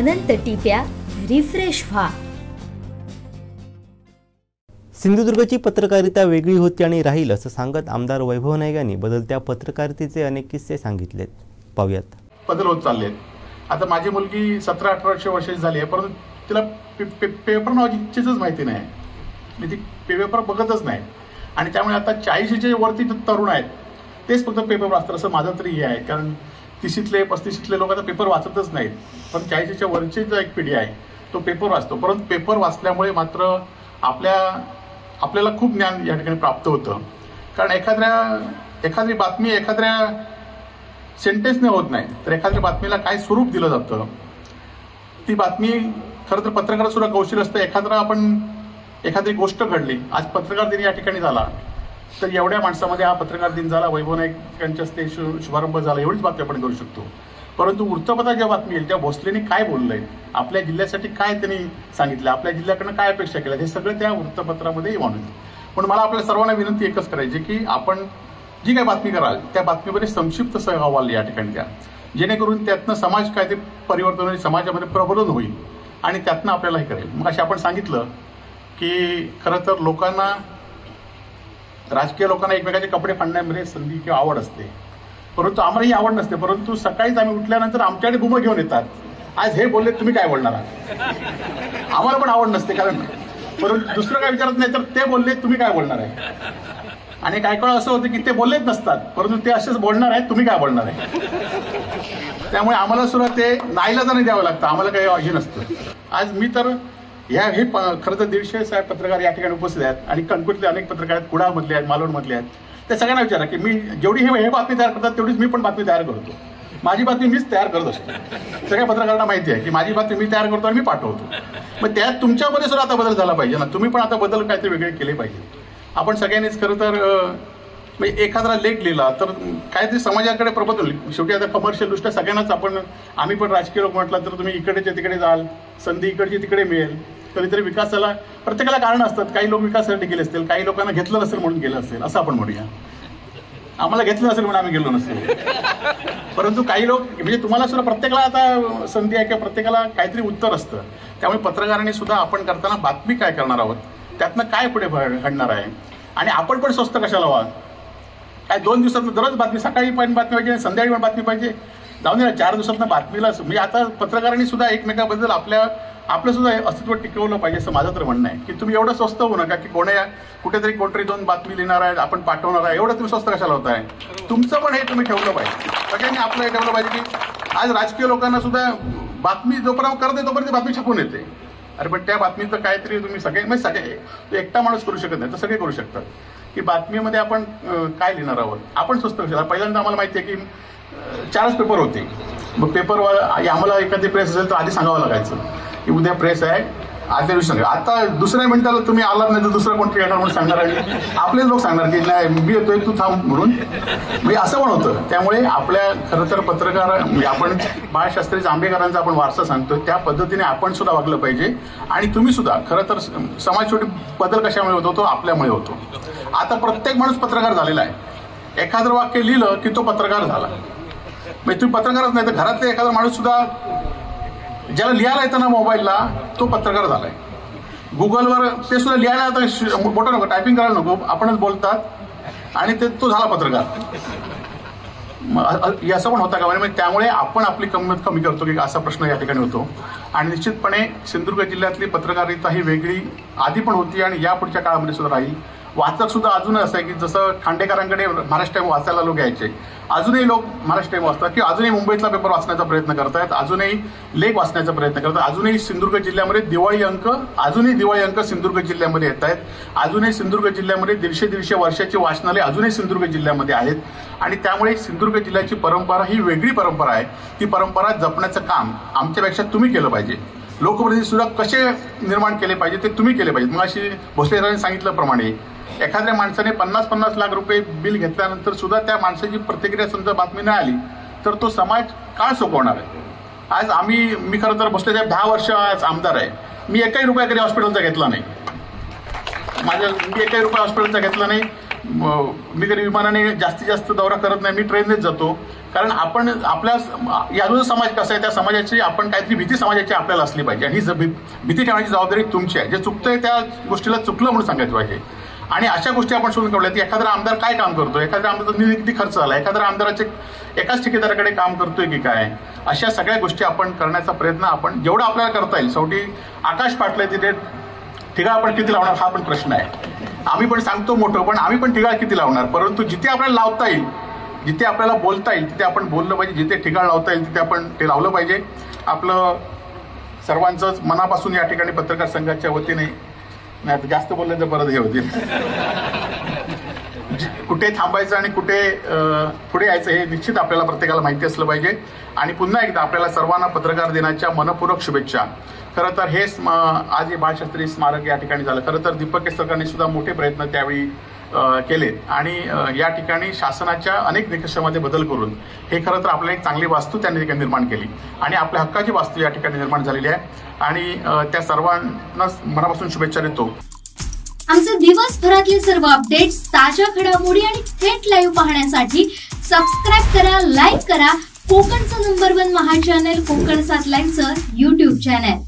अनंत टिप्या refresh व्हा। सिंधुदुर्गची पत्रकारिता वेगळी होती आणि राहील असं सांगत आमदार वैभव नाईक यांनी बदलत्या पत्रकारितेचे अनेक किस्से सांगितलेत। पाहूयात। बदल होत चाललेत। आता माझी मुलगी 17-18 वर्षाची झाली आहे, परंतु तिला पेपर नावाची चीजच माहिती नाही। मी ती पेपर बघतच नाही आणि त्यामुळे आता 40च्या वरती तरुण आहेत तेच फक्त पेपर वाचतात असं माझं तरी हे आहे। कारण 30ले 35ले लोक आता पेपर वाचतच नाहीत, पण 40च्या वरची जो एक पिढी आहे तो पेपर वाचतो। परंतु पेपर वाचल्यामुळे मात्र आपल्याला खूप ज्ञान या ठिकाणी प्राप्त होतं। कारण एखादी बातमी एखाद्या सेंटेन्सने होत नाही, तर एखाद्या बातमीला काय स्वरूप दिलं जातं ती बातमी खरं तर पत्रकारात सुद्धा कौशल्य असतं। एखादी गोष्ट घडली, आज पत्रकार दिन या ठिकाणी झाला, तर एवढ्या माणसामध्ये हा पत्रकार दिन झाला, वैभव नाईक यांच्या हस्ते शुभारंभ झाला, एवढीच बातमी आपण करू शकतो। परंतु वृत्तपत्रात ज्या बातमी येईल त्या भोसलेने काय बोललंय, आपल्या जिल्ह्यासाठी काय त्यांनी सांगितलं, आपल्या जिल्ह्याकडनं काय अपेक्षा केल्या, हे सगळं त्या वृत्तपत्रामध्ये मांडून। पण मला आपल्या सर्वांना विनंती एकच करायची की आपण जी काही बातमी कराल त्या बातमीमध्ये संक्षिप्त अहवाल या ठिकाणी द्या, जेणेकरून त्यातनं समाज काय ते परिवर्तन होईल, समाजामध्ये प्रबोधन होईल आणि त्यातनं आपल्याला हे करेल। मग अशी आपण सांगितलं की खरं तर लोकांना, राजकीय लोकांना एकमेकाचे कपडे फाडण्यामध्ये संधी किंवा आवड असते, परंतु आम्हाला ही आवड नसते। परंतु सकाळीच आम्ही उठल्यानंतर आमच्याकडे बुमं घेऊन येतात, आज हे बोलले तुम्ही काय बोलणार आहात। आम्हाला पण आवड नसते, कारण परंतु दुसरं काय विचारत नाही, तर ते बोलले तुम्ही काय बोलणार आहे। आणि काय काळ असं होतं की ते बोललेच नसतात, परंतु ते असेच बोलणार आहेत, तुम्ही काय बोलणार आहे। त्यामुळे आम्हाला सुद्धा ते नाईलाजाने द्यावं लागतं, आम्हाला काही हे नसतं। आज मी तर हे खरं तर 150 पत्रकार या ठिकाणी उपस्थित आहेत आणि कणकोटले अनेक पत्रकार आहेत, कुडाळमधले आहेत, मालवणमधले आहेत। त्या सगळ्यांना विचारा की मी जेवढी हे बातमी तयार करतात तेवढीच मी पण बातमी तयार करतो। माझी बातमी मीच तयार करत असतो। सगळ्या पत्रकारांना माहिती आहे की माझी बातमी मी तयार करतो आणि मी पाठवतो। मग त्यात तुमच्यामध्ये सुद्धा आता बदल झाला पाहिजे ना, तुम्ही पण आता बदल काहीतरी वेगळे केले पाहिजे। आपण सगळ्यांनीच खरं तर एखादा लेख लिहिला तर काहीतरी समाजाकडे प्रबोधन होईल। शेवटी आता कमर्शियल दृष्ट्या सगळ्यांनाच आम्ही पण राजकीय लोक म्हटलं तर तुम्ही इकडेच्या तिकडे जाल, संधी इकडची तिकडे मिळेल, कधीतरी विकासाला प्रत्येकाला कारण असतात। काही लोक विकासासाठी गेले असतील, काही लोकांना घेतलं नसेल म्हणून गेलं असेल, असं आपण म्हणूया। आम्हाला घेतलं नसेल म्हणून आम्ही गेलो नसेल, परंतु काही लोक म्हणजे तुम्हाला सुद्धा प्रत्येकाला आता संधी आहे किंवा प्रत्येकाला काहीतरी उत्तर असतं। त्यामुळे पत्रकारांनी सुद्धा आपण करताना बातमी काय करणार आहोत, त्यातनं काय पुढे घडणार आहे आणि आपण पण स्वस्त कशाला व्हा। काय 2 दिवसात दररोज बातमी, सकाळी पण बातमी पाहिजे, संध्याकाळी पण बातमी पाहिजे, जाऊन द्या 4 दिवसात बातमीला। म्हणजे आता पत्रकारांनी सुद्धा एकमेकाबद्दल आपलं सुद्धा अस्तित्व टिकवलं पाहिजे असं माझं तर म्हणणं आहे की तुम्ही एवढं स्वस्त होऊ नका की कुठेतरी 2 बातमी लिहिणार आहेत, आपण पाठवणार आहे, एवढं तुम्ही स्वस्त कशाला होत आहे। तुमचं पण हे तुम्ही ठेवलं पाहिजे, सगळ्यांनी आपलं हे ठेवलं पाहिजे की आज राजकीय लोकांना सुद्धा बातमी जोपर्यंत करते तोपर्यंत बातमी छापून येते। अरे पण त्या बातमीचं काहीतरी तुम्ही सगळे एकटा माणूस करू शकत नाही, तर सगळे करू शकतात की बातमीमध्ये आपण काय लिहिणार आहोत, आपण स्वस्त कशाला। पहिल्यांदा आम्हाला माहिती आहे की 4च पेपर होते, मग पेपरवर आम्हाला एखादी प्रेस असेल तर आधी सांगावं लागायचं की उद्या प्रेस आहे, आदल्या दिवशी सांगा। आता दुसऱ्या मिनिटाला तुम्ही आलात नाही तर दुसरं कोणतरी येणार म्हणून सांगणार आणि आपलेच लोक सांगणार की नाही मी येतोय तू थांब म्हणून, म्हणजे असं पण होतं। त्यामुळे आपल्या खरं तर पत्रकार आपण बाळशास्त्री जांभेकरांचा आपण वारसा सांगतोय, त्या पद्धतीने आपण सुद्धा वागलं पाहिजे। आणि तुम्ही सुद्धा खरं तर समाज शेवटी बदल कशामुळे होतो, तो आपल्यामुळे होतो। आता प्रत्येक माणूस पत्रकार झालेला आहे, एखादं वाक्य लिहिलं की तो पत्रकार झाला। म्हणजे तुम्ही पत्रकारच नाही तर घरातले एखादा माणूस सुद्धा ज्याला लिहायला येतं ना मोबाईलला, तो पत्रकार झालाय। गुगलवर ते सुद्धा लिहायला आता मोठं नको, टायपिंग करायला नको, आपणच बोलतात आणि तो झाला पत्रकार। असं पण होता का म्हणजे त्यामुळे आपण आपली किंमत कमी करतो की असा प्रश्न या ठिकाणी होतो। आणि निश्चितपणे सिंधुदुर्ग जिल्ह्यातली पत्रकारिता ही वेगळी आधी पण होती आणि या पुढच्या काळामध्ये सुद्धा राहील। वाचक सुद्धा अजूनही असं आहे की जसं खांडेकरांकडे महाराष्ट्र टाइम वाचायला लोक यायचे, अजूनही लोक महाराष्ट्र टाइम वाचतात किंवा अजूनही मुंबईतला पेपर वाचण्याचा प्रयत्न करतायत, अजूनही लेख वाचण्याचा प्रयत्न करतात। अजूनही सिंधुदुर्ग जिल्ह्यामध्ये दिवाळी अंक सिंधुदुर्ग जिल्ह्यामध्ये येत आहेत। अजूनही सिंधुदुर्ग जिल्ह्यामध्ये 150 वर्षाची वाचनालय अजूनही सिंधुदुर्ग जिल्ह्यामध्ये आहेत आणि त्यामुळे सिंधुदुर्ग जिल्ह्याची परंपरा ही वेगळी परंपरा आहे। ती परंपरा जपण्याचं काम आमच्यापेक्षा तुम्ही केलं पाहिजे। लोकप्रतिनिधी सुद्धा कसे निर्माण केले पाहिजे ते तुम्ही केले पाहिजे। मग अशी भोसलेंनी सांगितल्याप्रमाणे एखाद्या माणसाने 50-50 लाख रुपये बिल घेतल्यानंतर सुद्धा त्या माणसाची प्रतिक्रिया समजा बातमी नाही आली तर तो समाज काय सोपवणार आहे। आज मी खरं तर भोसले साहेब 10 वर्ष आज आमदार आहे, मी 1 रुपया कधी हॉस्पिटलचा घेतला नाही, मी 1 रुपया हॉस्पिटलचा घेतला नाही। मी कधी विमानाने जास्तीत जास्त दौरा करत नाही, मी ट्रेननेच जातो. कारण आपण आपल्या याचा समाज कसा आहे त्या समाजाची आपण काहीतरी भीती समाजाची आपल्याला असली पाहिजे आणि ही भीती ठेवण्याची जबाबदारी तुमची आहे. जे चुकतंय त्या गोष्टीला चुकलं म्हणून सांगायचं पाहिजे. आणि अशा गोष्टी आपण शोधून काढल्या की एखादा आमदार काय काम करतोय, एखाद्या आमदाराचा किती खर्च झाला, एखाद्या आमदाराचे एकाच ठेकेदाराकडे काम करतोय की काय, अशा सगळ्या गोष्टी आपण करण्याचा प्रयत्न आपण जेवढा आपल्याला करता येईल. शेवटी आकाश पाटलंय तिथे ठिकाण आपण किती लावणार हा पण प्रश्न आहे. आम्ही पण सांगतो मोठं, पण आम्ही पण ठिकाण किती लावणार. परंतु जिथे आपल्याला लावता येईल, जिथे आपल्याला बोलता येईल तिथे आपण बोललं पाहिजे. जिथे ठिकाण लावता येईल तिथे आपण ते लावलं पाहिजे. आपलं सर्वांचंच मनापासून या ठिकाणी पत्रकार संघाच्या वतीने, नाही जास्त बोललं तर परत हे होतील, कुठे थांबायचं आणि कुठे पुढे यायचं हे निश्चित आपल्याला प्रत्येकाला माहिती असलं पाहिजे. आणि पुन्हा एकदा आपल्याला सर्वांना पत्रकार दिनाच्या मनपूर्वक शुभेच्छा. खरं तर हे आज हे बाळशास्त्री स्मारक या ठिकाणी झालं. खरं तर दीपक केसरकरांनी सुद्धा मोठे प्रयत्न त्यावेळी केले आणि या ठिकाणी शासनाच्या अनेक निकषामध्ये बदल करून हे खरं तर आपल्याला एक चांगली वास्तू त्यांनी ठिकाणी निर्माण केली आणि आपल्या हक्काची वास्तू या ठिकाणी निर्माण झालेली आहे. आणि त्या सर्वांना मनापासून शुभेच्छा देतो. आमचे दिवसभरातले सर्व अपडेट्स, ताज्या घडामोडी आणि थेट लाईव्ह पाहण्यासाठी सबस्क्राईब करा, लाईक करा कोकणचं नंबर 1 महा चॅनल कोकण 7 लाईव्हचं YouTube चॅनल.